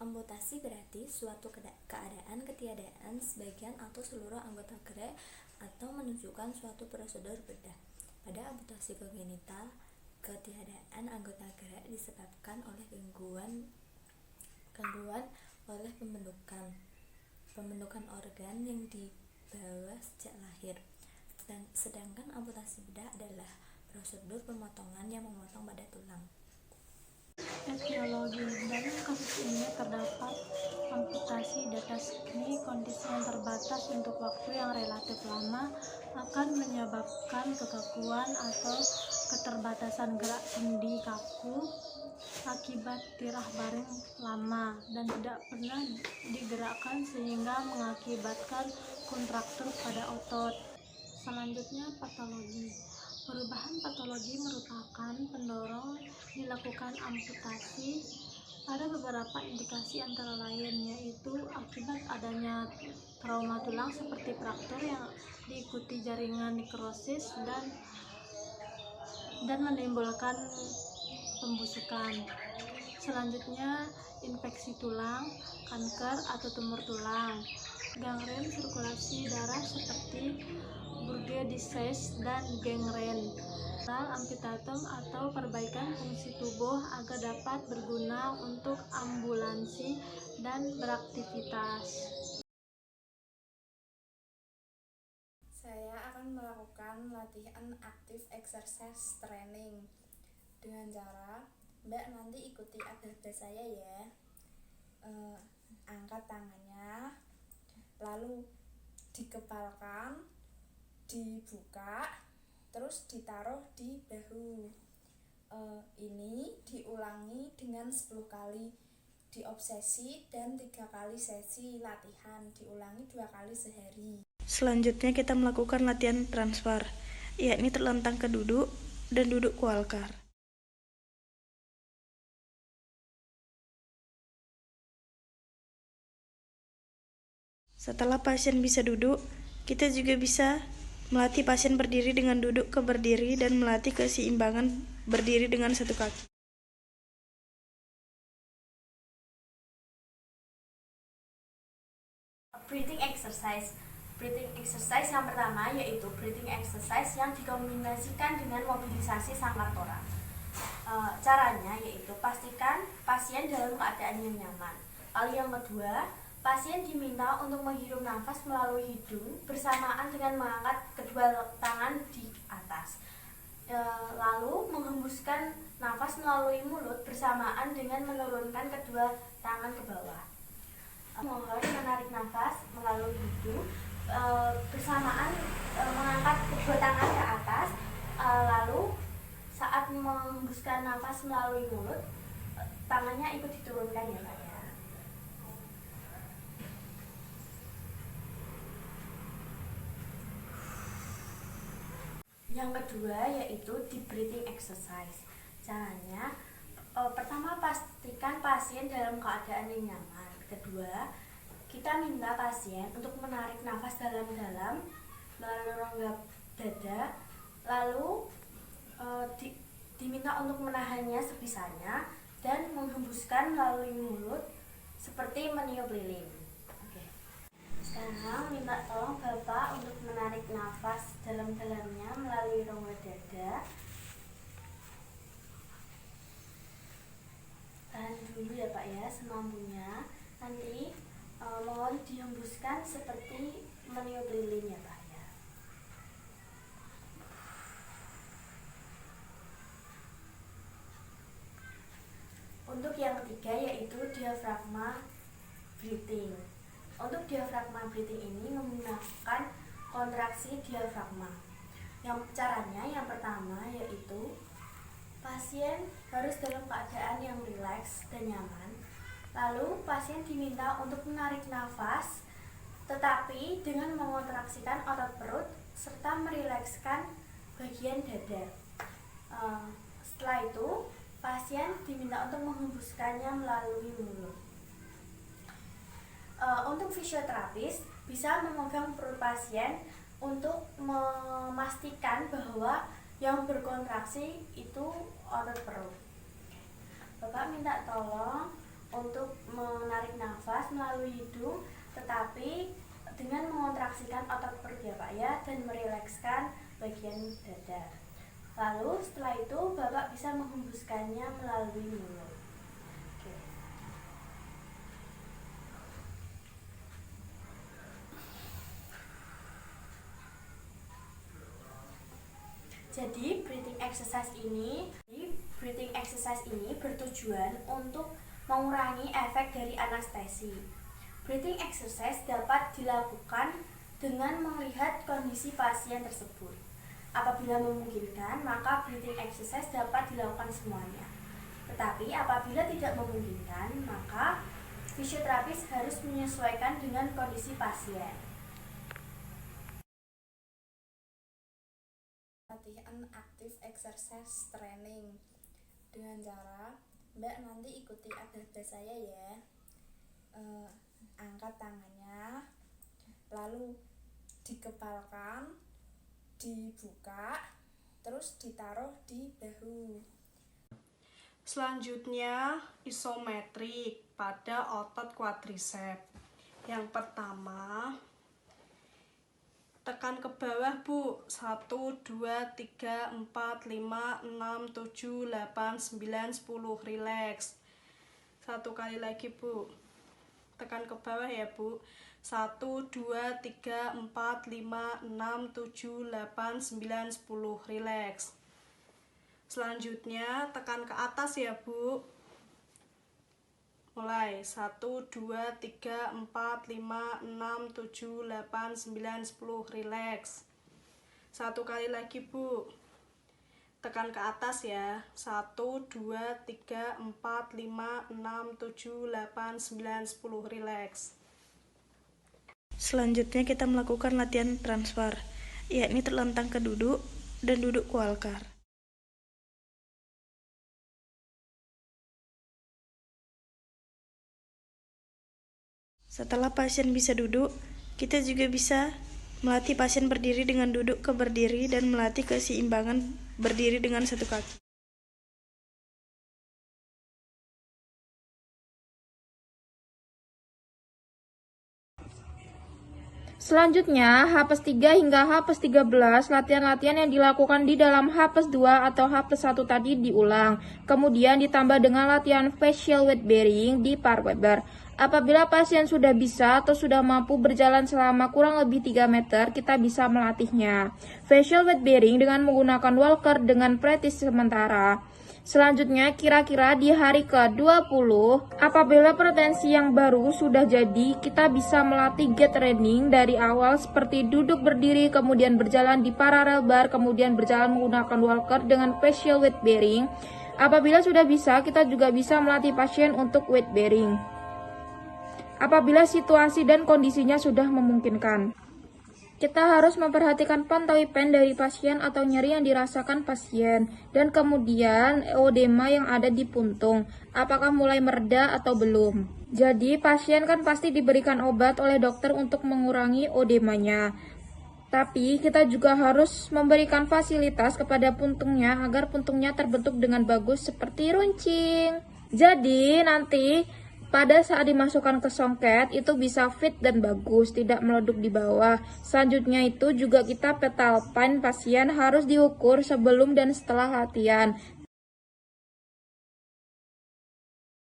Amputasi berarti suatu keadaan ketiadaan sebagian atau seluruh anggota gerak atau menunjukkan suatu prosedur bedah. Pada amputasi kongenital, ketiadaan anggota gerak disebabkan oleh gangguan oleh pembentukan organ yang dibawa sejak lahir. Sedangkan amputasi bedah adalah prosedur pemotongan yang memotong pada tulang. Etiologi. Dalam kasus ini terdapat amputasi di atas kaki. Kondisi yang terbatas untuk waktu yang relatif lama akan menyebabkan kekakuan atau keterbatasan gerak sendi kaku akibat tirah baring lama dan tidak pernah digerakkan sehingga mengakibatkan kontraktur pada otot. Selanjutnya, patologi. Perubahan patologi merupakan pendorong dilakukan amputasi. Ada beberapa indikasi antara lain, yaitu akibat adanya trauma tulang seperti fraktur yang diikuti jaringan nekrosis dan menimbulkan pembusukan. Selanjutnya, infeksi tulang, kanker atau tumor tulang, gangren sirkulasi darah seperti Burge disease dan gangren, amputatum atau perbaikan fungsi tubuh agar dapat berguna untuk ambulansi dan beraktivitas. Saya akan melakukan latihan active exercise training dengan cara Mbak nanti ikuti ada saya ya. Angkat tangannya, lalu dikepalkan, dibuka, terus ditaruh di bahu. Ini diulangi dengan 10 kali diobsesi dan 3 kali sesi latihan, diulangi 2 kali sehari. Selanjutnya kita melakukan latihan transfer, yakni terlentang ke duduk dan duduk kualkar. Setelah pasien bisa duduk, kita juga bisa melatih pasien berdiri dengan duduk ke berdiri dan melatih keseimbangan berdiri dengan satu kaki. Breathing exercise. Breathing exercise yang pertama yaitu breathing exercise yang dikombinasikan dengan mobilisasi sangkar torak. Caranya yaitu pastikan pasien dalam keadaan yang nyaman. Lalu yang kedua, pasien diminta untuk menghirup nafas melalui hidung bersamaan dengan mengangkat kedua tangan di atas. Lalu menghembuskan nafas melalui mulut bersamaan dengan menurunkan kedua tangan ke bawah. Mohon menarik nafas melalui hidung bersamaan mengangkat kedua tangan ke atas, lalu saat menghembuskan nafas melalui mulut tangannya ikut diturunkan ya Pak ya. Yang kedua yaitu deep breathing exercise. Caranya pertama pastikan pasien dalam keadaan yang nyaman. Kedua, kita minta pasien untuk menarik nafas dalam-dalam melalui rongga dada, lalu diminta untuk menahannya sebisanya dan menghembuskan melalui mulut seperti meniup lilin. Oke. Sekarang minta tolong Bapak untuk menarik nafas dalam-dalamnya melalui rongga dada. Tahan dulu ya Pak ya, semampunya. Nanti mohon dihembuskan seperti meniup lilin ya Pak ya. Untuk yang ketiga yaitu diafragma breathing. Untuk diafragma breathing ini menggunakan kontraksi diafragma. Caranya yang pertama yaitu pasien harus dalam keadaan yang rileks dan nyaman. Lalu pasien diminta untuk menarik nafas tetapi dengan mengontraksikan otot perut serta merilekskan bagian dada. Setelah itu pasien diminta untuk menghembuskannya melalui mulut. Untuk fisioterapis bisa memegang perut pasien untuk memastikan bahwa yang berkontraksi itu otot perut. Bapak minta tolong untuk menarik nafas melalui hidung, tetapi dengan mengontraksikan otot perut ya Pak ya, dan merilekskan bagian dada. Lalu setelah itu Bapak bisa menghembuskannya melalui mulut. Oke. Jadi breathing exercise ini bertujuan untuk mengurangi efek dari anestesi. Breathing exercise dapat dilakukan dengan melihat kondisi pasien tersebut. Apabila memungkinkan, maka breathing exercise dapat dilakukan semuanya. Tetapi apabila tidak memungkinkan, maka fisioterapis harus menyesuaikan dengan kondisi pasien. Latihan aktif exercise training dengan cara Mbak nanti ikuti aba-aba saya ya. Angkat tangannya, lalu dikepalkan, dibuka, terus ditaruh di bahu. Selanjutnya isometrik pada otot quadriceps. Yang pertama, tekan ke bawah Bu. 1, 2, 3, 4, 5, 6, 7, 8, 9, 10. Relax. Satu kali lagi Bu. Tekan ke bawah ya Bu. 1, 2, 3, 4, 5, 6, 7, 8, 9, 10. Relax. Selanjutnya tekan ke atas ya Bu. Mulai 1, 2, 3, 4, 5, 6, 7, 8, 9, 10. Relax. Satu kali lagi Bu. Tekan ke atas ya. 1, 2, 3, 4, 5, 6, 7, 8, 9, 10. Relax. Selanjutnya kita melakukan latihan transfer, yakni terlentang ke duduk dan duduk walkar. Setelah pasien bisa duduk, kita juga bisa melatih pasien berdiri dengan duduk ke berdiri dan melatih keseimbangan berdiri dengan satu kaki. Selanjutnya, H+3 hingga H+13, latihan-latihan yang dilakukan di dalam H+2 atau H+1 tadi diulang. Kemudian ditambah dengan latihan facial weight bearing di Parweber. Apabila pasien sudah bisa atau sudah mampu berjalan selama kurang lebih 3 meter, kita bisa melatihnya. Facial weight bearing dengan menggunakan walker dengan praktis sementara. Selanjutnya, kira-kira di hari ke-20, apabila pretensi yang baru sudah jadi, kita bisa melatih gait training dari awal seperti duduk berdiri, kemudian berjalan di parallel bar, kemudian berjalan menggunakan walker dengan facial weight bearing. Apabila sudah bisa, kita juga bisa melatih pasien untuk weight bearing. Apabila situasi dan kondisinya sudah memungkinkan. Kita harus memperhatikan pantauan dari pasien atau nyeri yang dirasakan pasien, dan kemudian eodema yang ada di puntung, apakah mulai mereda atau belum. Jadi pasien kan pasti diberikan obat oleh dokter untuk mengurangi eodemanya. Tapi kita juga harus memberikan fasilitas kepada puntungnya agar puntungnya terbentuk dengan bagus seperti runcing. Jadi nanti pada saat dimasukkan ke songket itu bisa fit dan bagus, tidak meleduk di bawah. Selanjutnya itu juga kita petal pan pasien harus diukur sebelum dan setelah latihan.